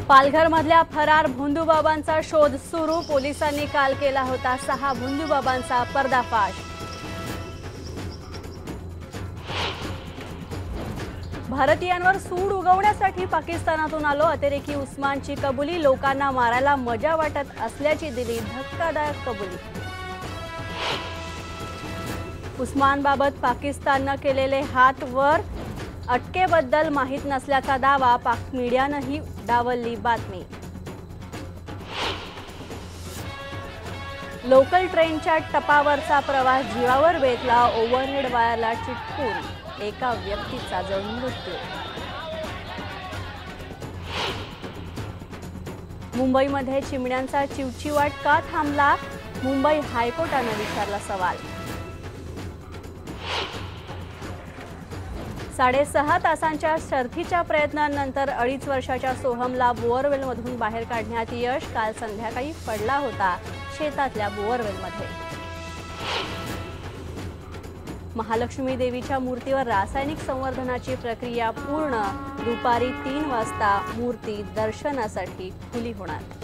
पालघरमधल्या फरार भोंदूबाबांचा शोध सुरू। पोलिसांनी काल केला होता 6 भोंदूबाबांचा पर्दाफाश। भारतीयांवर सूड उगवण्यासाठी पाकिस्तानातून आलो। अतिरेकी उस्मानची कबुली। लोकांना मारायला मजा वाटत असल्याची दिली धक्कादायक कबुली। उस्मानबाबत पाकिस्ताननं केलेले हात वर। अटकेबद्दल माहीत नसल्याचा दावा। पाक मीडियानंही डावलली बातमी। लोकल ट्रेनच्या टपावरचा प्रवास जीवावर बेतला। ओव्हरहेड वायरला चिटकून एका व्यक्तीचा जळून मृत्यू। मुंबईमध्ये चिमण्यांचा चिवचिवाट का थांबला? मुंबई हायकोर्टानं विचारला सवाल। 6.5 तासांच्या शर्थीच्या प्रयत्नांनंतर 2.5 वर्षाच्या सोहमला बोअरवेलमधून बाहेर काढण्यात यश। काल संध्याकाळी पडला होता शेतातल्या बोअरवेलमध्ये। महालक्ष्मी देवीच्या मूर्तीवर रासायनिक संवर्धनाची प्रक्रिया पूर्ण। दुपारी 3 वाजता मूर्ती दर्शनासाठी खुली होणार।